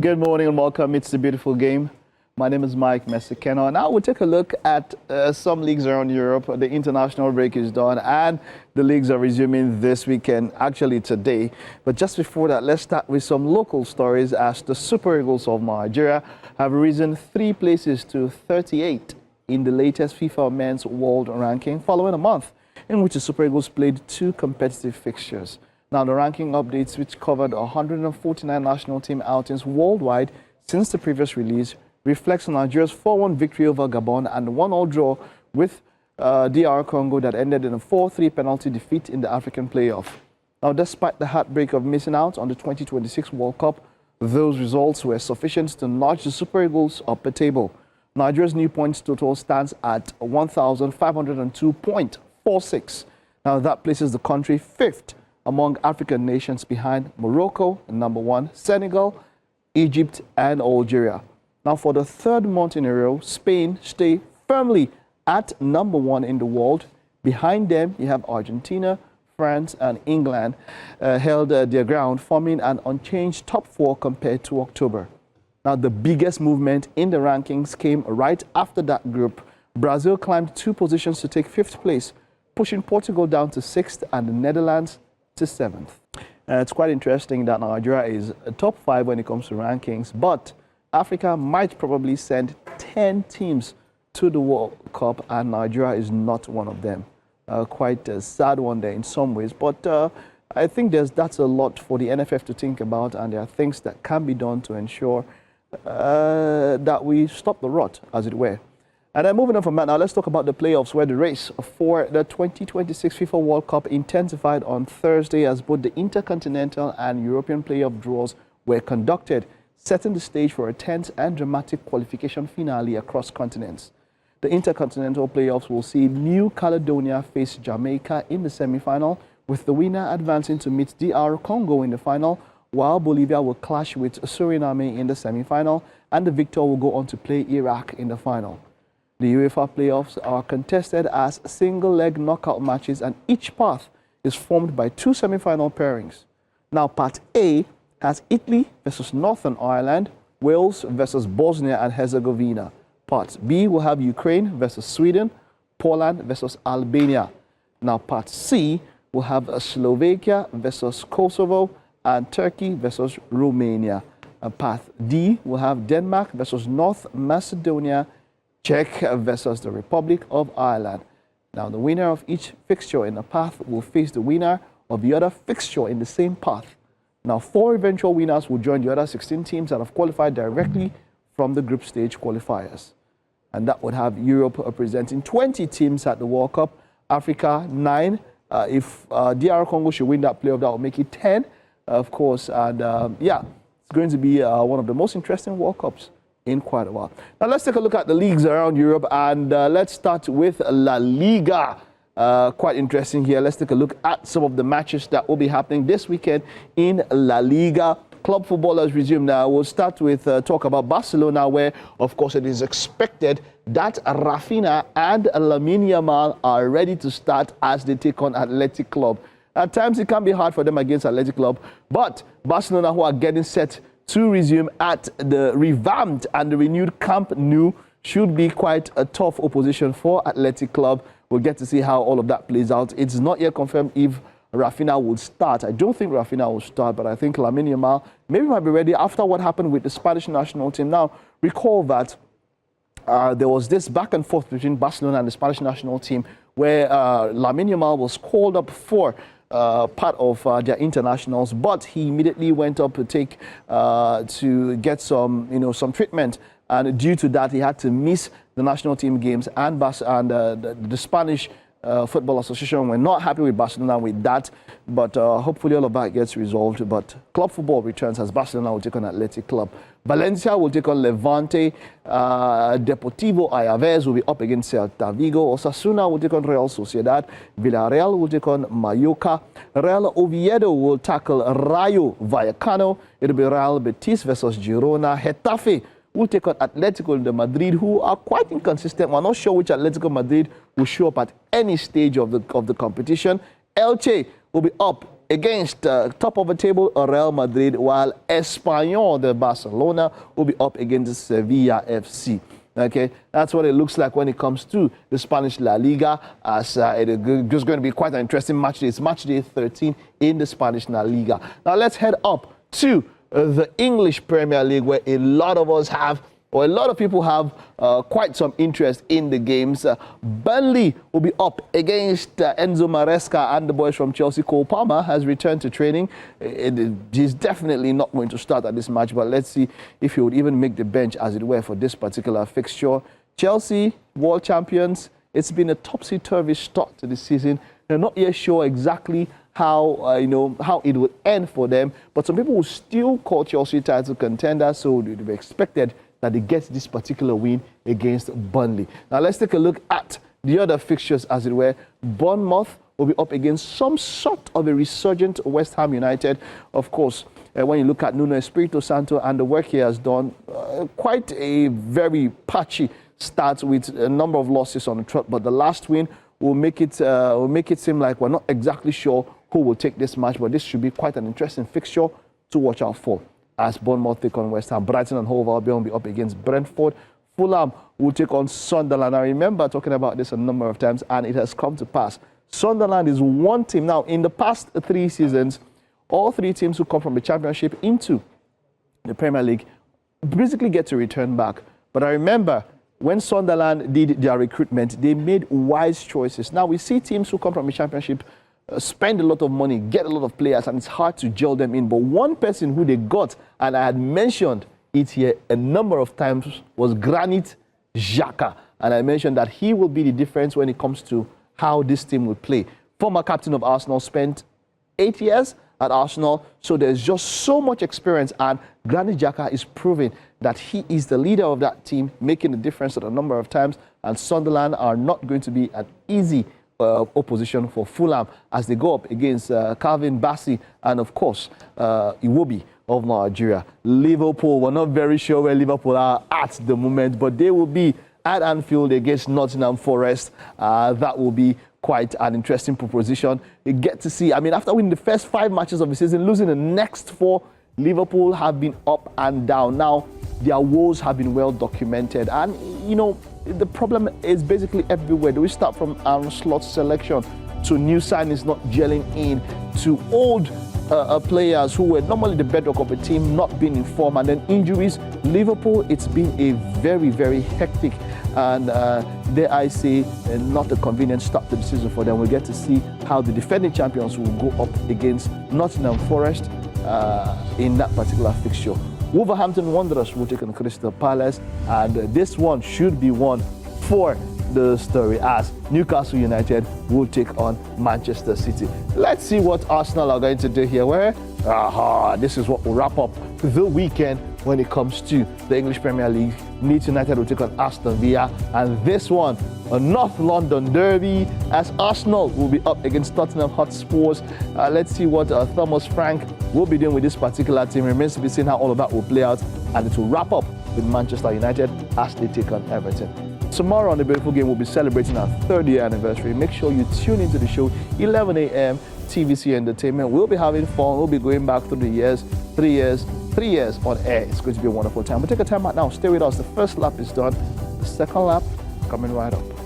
Good morning and welcome. It's the beautiful game. My name is Mike Messikeno. Now we'll take a look at some leagues around Europe. The international break is done and the leagues are resuming this weekend, actually today. But just before that, let's start with some local stories as the Super Eagles of Nigeria have risen 3 places to 38 in the latest FIFA Men's World Ranking following a month in which the Super Eagles played 2 competitive fixtures. Now, the ranking updates, which covered 149 national team outings worldwide since the previous release, reflects Nigeria's 4-1 victory over Gabon and 1-1 draw with DR Congo that ended in a 4-3 penalty defeat in the African playoff. Now, despite the heartbreak of missing out on the 2026 World Cup, those results were sufficient to notch the Super Eagles up the table. Nigeria's new points total stands at 1,502.46. Now, that places the country 5th among African nations behind Morocco, number 1, Senegal, Egypt, and Algeria. Now, for the 3rd month in a row, Spain stay firmly at number 1 in the world. Behind them, you have Argentina, France, and England held their ground, forming an unchanged top 4 compared to October. Now, the biggest movement in the rankings came right after that group. Brazil climbed 2 positions to take 5th place, pushing Portugal down to 6th and the Netherlands to 7th. It's quite interesting that Nigeria is top 5 when it comes to rankings, but Africa might probably send 10 teams to the World Cup, and Nigeria is not one of them. Quite a sad one there in some ways, but I think that's a lot for the NFF to think about, and there are things that can be done to ensure that we stop the rot, as it were. And then moving on from that, now let's talk about the playoffs, where the race for the 2026 FIFA World Cup intensified on Thursday as both the Intercontinental and European playoff draws were conducted, setting the stage for a tense and dramatic qualification finale across continents. The Intercontinental playoffs will see New Caledonia face Jamaica in the semi-final, with the winner advancing to meet DR Congo in the final, while Bolivia will clash with Suriname in the semi-final, and the victor will go on to play Iraq in the final. The UEFA playoffs are contested as single-leg knockout matches, and each path is formed by 2 semi-final pairings. Now, Part A has Italy versus Northern Ireland, Wales versus Bosnia and Herzegovina. Part B will have Ukraine versus Sweden, Poland versus Albania. Now, Part C will have Slovakia versus Kosovo, and Turkey versus Romania. And Part D will have Denmark versus North Macedonia, Czech versus the Republic of Ireland. Now, the winner of each fixture in the path will face the winner of the other fixture in the same path. Now, 4 eventual winners will join the other 16 teams that have qualified directly from the group stage qualifiers. And that would have Europe representing 20 teams at the World Cup, Africa 9. If DR Congo should win that playoff, that will make it 10, of course. And yeah, it's going to be one of the most interesting World Cups in quite a while. Now, let's take a look at the leagues around Europe, and let's start with La Liga. Quite interesting here. Let's take a look at some of the matches that will be happening this weekend in La Liga. Club football has resumed now. We'll start with talk about Barcelona, where, of course, it is expected that Rafinha and Lamine Yamal are ready to start as they take on Athletic Club. At times, it can be hard for them against Athletic Club, but Barcelona, who are getting set to resume at the revamped and the renewed Camp Nou, should be quite a tough opposition for Athletic Club. We'll get to see how all of that plays out. It's not yet confirmed if Rafinha will start. I don't think Rafinha will start, but I think Lamine Yamal maybe might be ready after what happened with the Spanish national team. Now, recall that there was this back and forth between Barcelona and the Spanish national team where Lamine Yamal was called up for part of their internationals, but he immediately went up to take to get some treatment, and due to that he had to miss the national team games, and the Spanish Football Association were not happy with Barcelona with that, but hopefully all of that gets resolved. But club football returns as Barcelona will take on Athletic Club. Valencia will take on Levante. Deportivo Alavés will be up against Celta Vigo. Osasuna will take on Real Sociedad. Villarreal will take on Mallorca. Real Oviedo will tackle Rayo Vallecano. It will be Real Betis versus Girona. Getafe will take on Atletico de Madrid, who are quite inconsistent. We're not sure which Atletico Madrid will show up at any stage of the competition. Elche will be up against top of the table Real Madrid, while Espanyol de Barcelona will be up against Sevilla FC. Okay, that's what it looks like when it comes to the Spanish La Liga, as it is just going to be quite an interesting match day. It's match day 13 in the Spanish La Liga. Now let's head up to the English Premier League, where a lot of us have, or a lot of people have quite some interest in the games. Burnley will be up against Enzo Maresca and the boys from Chelsea. Cole Palmer has returned to training. He's definitely not going to start at this match, but let's see if he would even make the bench, as it were, for this particular fixture. Chelsea, world champions. It's been a topsy-turvy start to the season. They're not yet sure exactly how how it would end for them, but some people will still call Chelsea title contenders, so they'd be expected that they get this particular win against Burnley. Now let's take a look at the other fixtures, as it were. Bournemouth will be up against some sort of a resurgent West Ham United. Of course, when you look at Nuno Espirito Santo and the work he has done, quite a very patchy start with a number of losses on the trot, but the last win will make it seem like we're not exactly sure who will take this match, but this should be quite an interesting fixture to watch out for, as Bournemouth take on West Ham. Brighton and Hove Albion will be up against Brentford. Fulham will take on Sunderland. I remember talking about this a number of times, and it has come to pass. Sunderland is one team. Now, in the past 3 seasons, all 3 teams who come from the Championship into the Premier League basically get to return back. But I remember when Sunderland did their recruitment, they made wise choices. Now, we see teams who come from the Championship spend a lot of money, get a lot of players, and it's hard to gel them in. But one person who they got, and I had mentioned it here a number of times, was Granit Xhaka. And I mentioned that he will be the difference when it comes to how this team will play. Former captain of Arsenal, spent 8 years at Arsenal, so there's just so much experience, and Granit Xhaka is proving that he is the leader of that team, making a difference at a number of times, and Sunderland are not going to be an easy opposition for Fulham as they go up against Calvin Bassey and, of course, Iwobi of Nigeria. Liverpool, we're not very sure where Liverpool are at the moment, but they will be at Anfield against Nottingham Forest. That will be quite an interesting proposition. You get to see, I mean, after winning the first 5 matches of the season, losing the next 4, Liverpool have been up and down. Now, their woes have been well documented, and, you know, the problem is basically everywhere. Do we start from Aaron Slot's selection to new signings not gelling in, to old players who were normally the bedrock of a team not being in form, and then injuries? Liverpool, it's been a very, very hectic and, dare I say, not a convenient start to the season for them. We'll get to see how the defending champions will go up against Nottingham Forest in that particular fixture. Wolverhampton Wanderers will take on Crystal Palace, and this one should be one for the story, as Newcastle United will take on Manchester City. Let's see what Arsenal are going to do here. This is what will wrap up the weekend when it comes to the English Premier League. Leeds United will take on Aston Villa, and this one, a North London derby, as Arsenal will be up against Tottenham Hotspurs. Let's see what Thomas Frank will be doing with this particular team. Remains to be seen how all of that will play out, and it will wrap up with Manchester United as they take on Everton. Tomorrow on The Beautiful Game, we'll be celebrating our 3rd year anniversary. Make sure you tune into the show, 11 a.m., TVC Entertainment. We'll be having fun. We'll be going back through the years, 3 years on air. It's going to be a wonderful time. But take a time out now. Stay with us. The first lap is done. The second lap coming right up.